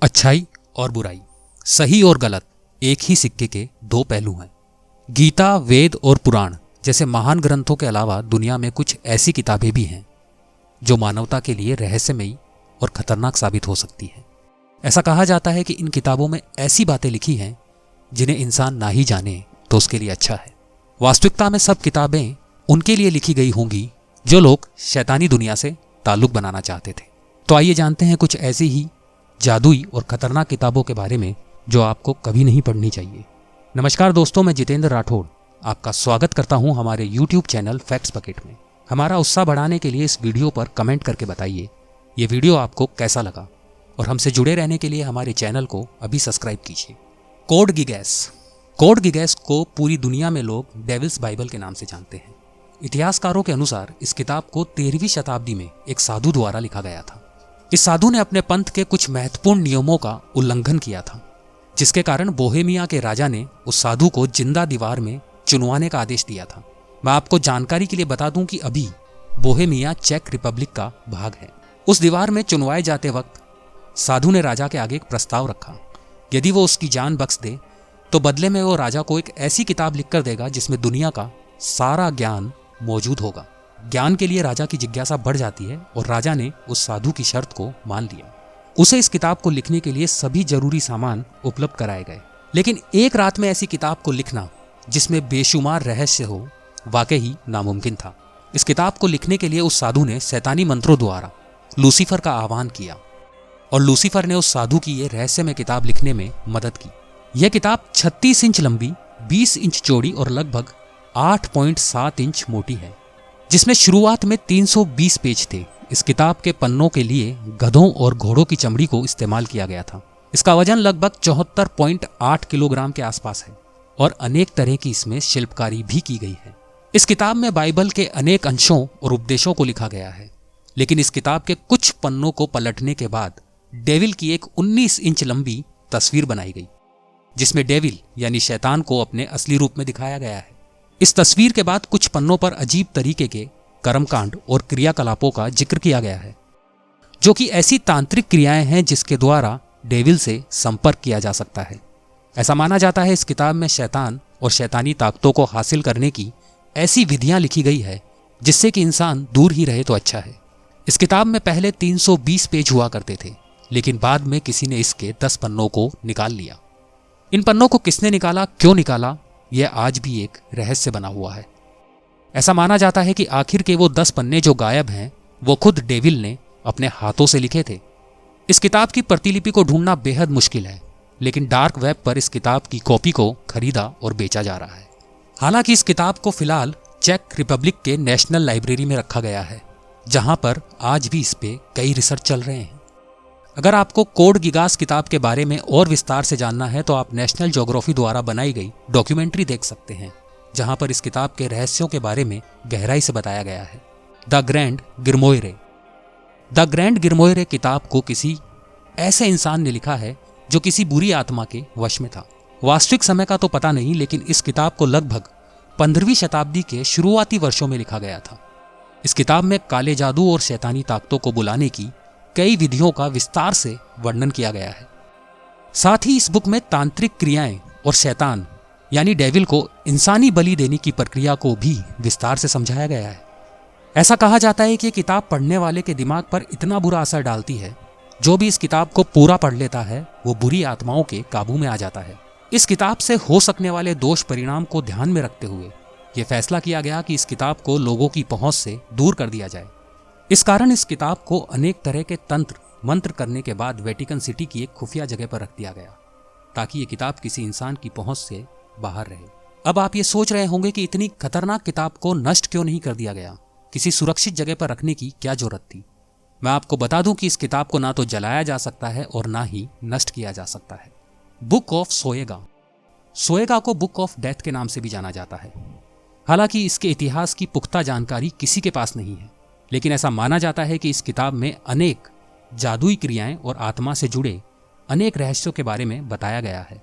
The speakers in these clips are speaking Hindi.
अच्छाई और बुराई, सही और गलत एक ही सिक्के के दो पहलू हैं। गीता, वेद और पुराण जैसे महान ग्रंथों के अलावा दुनिया में कुछ ऐसी किताबें भी हैं जो मानवता के लिए रहस्यमयी और खतरनाक साबित हो सकती हैं। ऐसा कहा जाता है कि इन किताबों में ऐसी बातें लिखी हैं जिन्हें इंसान ना ही जाने तो उसके लिए अच्छा है। वास्तविकता में सब किताबें उनके लिए लिखी गई होंगी जो लोग शैतानी दुनिया से ताल्लुक बनाना चाहते थे। तो आइए जानते हैं कुछ ऐसी ही जादुई और खतरनाक किताबों के बारे में जो आपको कभी नहीं पढ़नी चाहिए। नमस्कार दोस्तों, मैं जितेंद्र राठौड़ आपका स्वागत करता हूं हमारे YouTube चैनल फैक्ट्स बकेट में। हमारा उत्साह बढ़ाने के लिए इस वीडियो पर कमेंट करके बताइए ये वीडियो आपको कैसा लगा, और हमसे जुड़े रहने के लिए हमारे चैनल को अभी सब्सक्राइब कीजिए। कोड गिगैस को पूरी दुनिया में लोग डेविल्स बाइबल के नाम से जानते हैं। इतिहासकारों के अनुसार इस किताब को 13वीं शताब्दी में एक साधु द्वारा लिखा गया था। इस साधु ने अपने पंथ के कुछ महत्वपूर्ण नियमों का उल्लंघन किया था, जिसके कारण बोहेमिया के राजा ने उस साधु को जिंदा दीवार में चुनवाने का आदेश दिया था। मैं आपको जानकारी के लिए बता दूं कि अभी बोहेमिया चेक रिपब्लिक का भाग है। उस दीवार में चुनवाए जाते वक्त साधु ने राजा के आगे एक प्रस्ताव रखा। यदि वो उसकी जान बख्श दे तो बदले में वो राजा को एक ऐसी किताब लिखकर देगा जिसमें दुनिया का सारा ज्ञान मौजूद होगा। ज्ञान के लिए राजा की जिज्ञासा बढ़ जाती है और राजा ने उस साधु की शर्त को मान लिया। उसे इस किताब को लिखने के लिए सभी जरूरी सामान उपलब्ध कराए गए, लेकिन एक रात में ऐसी किताब को लिखना जिसमें बेशुमार रहस्य हो वाकई ही नामुमकिन था। इस किताब को लिखने के लिए उस साधु ने शैतानी मंत्रों द्वारा लूसीफर का आह्वान किया और लूसीफर ने उस साधु की ये रहस्यमय किताब लिखने में मदद की। यह किताब 36 इंच लंबी, 20 इंच चौड़ी और लगभग 8.7 इंच मोटी है, जिसमें शुरुआत में 320 पेज थे। इस किताब के पन्नों के लिए गधों और घोड़ों की चमड़ी को इस्तेमाल किया गया था। इसका वजन लगभग 74.8 किलोग्राम के आसपास है और अनेक तरह की इसमें शिल्पकारी भी की गई है। इस किताब में बाइबल के अनेक अंशों और उपदेशों को लिखा गया है, लेकिन इस किताब के कुछ पन्नों को पलटने के बाद डेविल की एक 19 इंच लंबी तस्वीर बनाई गई, जिसमें डेविल यानी शैतान को अपने असली रूप में दिखाया गया है। इस तस्वीर के बाद कुछ पन्नों पर अजीब तरीके के कर्मकांड और क्रियाकलापों का जिक्र किया गया है, जो कि ऐसी तांत्रिक क्रियाएं हैं जिसके द्वारा डेविल से संपर्क किया जा सकता है। ऐसा माना जाता है इस किताब में शैतान और शैतानी ताकतों को हासिल करने की ऐसी विधियां लिखी गई है जिससे कि इंसान दूर ही रहे तो अच्छा है। इस किताब में पहले 320 पेज हुआ करते थे, लेकिन बाद में किसी ने इसके 10 पन्नों को निकाल लिया। इन पन्नों को किसने निकाला, क्यों निकाला, यह आज भी एक रहस्य बना हुआ है। ऐसा माना जाता है कि आखिर के वो 10 पन्ने जो गायब हैं वो खुद डेविल ने अपने हाथों से लिखे थे। इस किताब की प्रतिलिपि को ढूंढना बेहद मुश्किल है, लेकिन डार्क वेब पर इस किताब की कॉपी को खरीदा और बेचा जा रहा है। हालांकि इस किताब को फिलहाल चेक रिपब्लिक के नेशनल लाइब्रेरी में रखा गया है, जहां पर आज भी इस पे कई रिसर्च चल रहे हैं। अगर आपको कोड गिगास किताब के बारे में और विस्तार से जानना है तो आप नेशनल ज्योग्राफी द्वारा बनाई गई डॉक्यूमेंट्री देख सकते हैं, जहां पर इस किताब के रहस्यों के बारे में गहराई से बताया गया है। द ग्रैंड गिरमोइरे किताब को किसी ऐसे इंसान ने लिखा है जो किसी बुरी आत्मा के वश में था। वास्तविक समय का तो पता नहीं, लेकिन इस किताब को लगभग 15वीं शताब्दी के शुरुआती वर्षों में लिखा गया था। इस किताब में काले जादू और शैतानी ताकतों को बुलाने की कई विधियों का विस्तार से वर्णन किया गया है। साथ ही इस बुक में तांत्रिक क्रियाएं और शैतान यानी डेविल को इंसानी बलि देने की प्रक्रिया को भी विस्तार से समझाया गया है। ऐसा कहा जाता है कि किताब पढ़ने वाले के दिमाग पर इतना बुरा असर डालती है, जो भी इस किताब को पूरा पढ़ लेता है वो बुरी आत्माओं के काबू में आ जाता है। इस किताब से हो सकने वाले दोष परिणाम को ध्यान में रखते हुए यह फैसला किया गया कि इस किताब को लोगों की पहुंच से दूर कर दिया जाए। इस कारण इस किताब को अनेक तरह के तंत्र मंत्र करने के बाद वेटिकन सिटी की एक खुफिया जगह पर रख दिया गया, ताकि ये किताब किसी इंसान की पहुंच से बाहर रहे। अब आप ये सोच रहे होंगे कि इतनी खतरनाक किताब को नष्ट क्यों नहीं कर दिया गया, किसी सुरक्षित जगह पर रखने की क्या जरूरत थी। मैं आपको बता दूं कि इस किताब को ना तो जलाया जा सकता है और ना ही नष्ट किया जा सकता है। बुक ऑफ सोएगा को बुक ऑफ डेथ के नाम से भी जाना जाता है। हालांकि इसके इतिहास की पुख्ता जानकारी किसी के पास नहीं है, लेकिन ऐसा माना जाता है कि इस किताब में अनेक जादुई क्रियाएं और आत्मा से जुड़े अनेक रहस्यों के बारे में बताया गया है।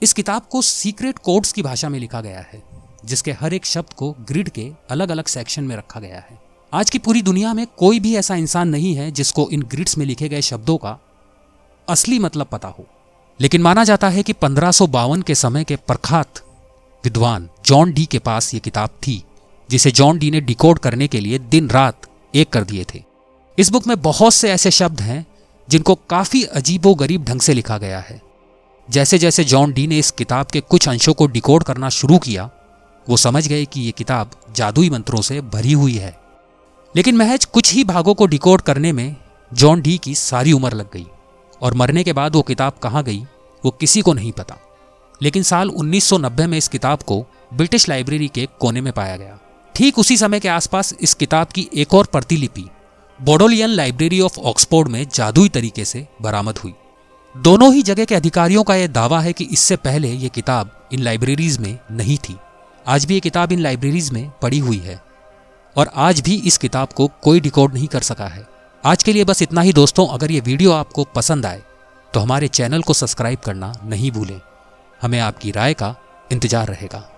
इस किताब को सीक्रेट कोड्स की भाषा में लिखा गया है, जिसके हर एक शब्द को ग्रिड के अलग अलग सेक्शन में रखा गया है। आज की पूरी दुनिया में कोई भी ऐसा इंसान नहीं है जिसको इन ग्रिड्स में लिखे गए शब्दों का असली मतलब पता हो। लेकिन माना जाता है कि 1552 के समय के प्रख्यात विद्वान जॉन डी के पास ये किताब थी, जिसे जॉन डी ने डिकोड करने के लिए दिन रात एक कर दिए थे। इस बुक में बहुत से ऐसे शब्द हैं जिनको काफी अजीबोगरीब ढंग से लिखा गया है। जैसे जैसे जॉन डी ने इस किताब के कुछ अंशों को डिकोड करना शुरू किया, वो समझ गए कि ये किताब जादुई मंत्रों से भरी हुई है। लेकिन महज कुछ ही भागों को डिकोड करने में जॉन डी की सारी उम्र लग गई और मरने के बाद वो किताब कहाँ गई वो किसी को नहीं पता। लेकिन साल 1990 में इस किताब को ब्रिटिश लाइब्रेरी के कोने में पाया गया। ठीक उसी समय के आसपास इस किताब की एक और प्रतिलिपि बोडोलियन लाइब्रेरी ऑफ ऑक्सफोर्ड में जादुई तरीके से बरामद हुई। दोनों ही जगह के अधिकारियों का यह दावा है कि इससे पहले यह किताब इन लाइब्रेरीज में नहीं थी। आज भी ये किताब इन लाइब्रेरीज में पड़ी हुई है और आज भी इस किताब को कोई डिकोड नहीं कर सका है। आज के लिए बस इतना ही दोस्तों। अगर ये वीडियो आपको पसंद आए तो हमारे चैनल को सब्सक्राइब करना नहीं भूलें। हमें आपकी राय का इंतजार रहेगा।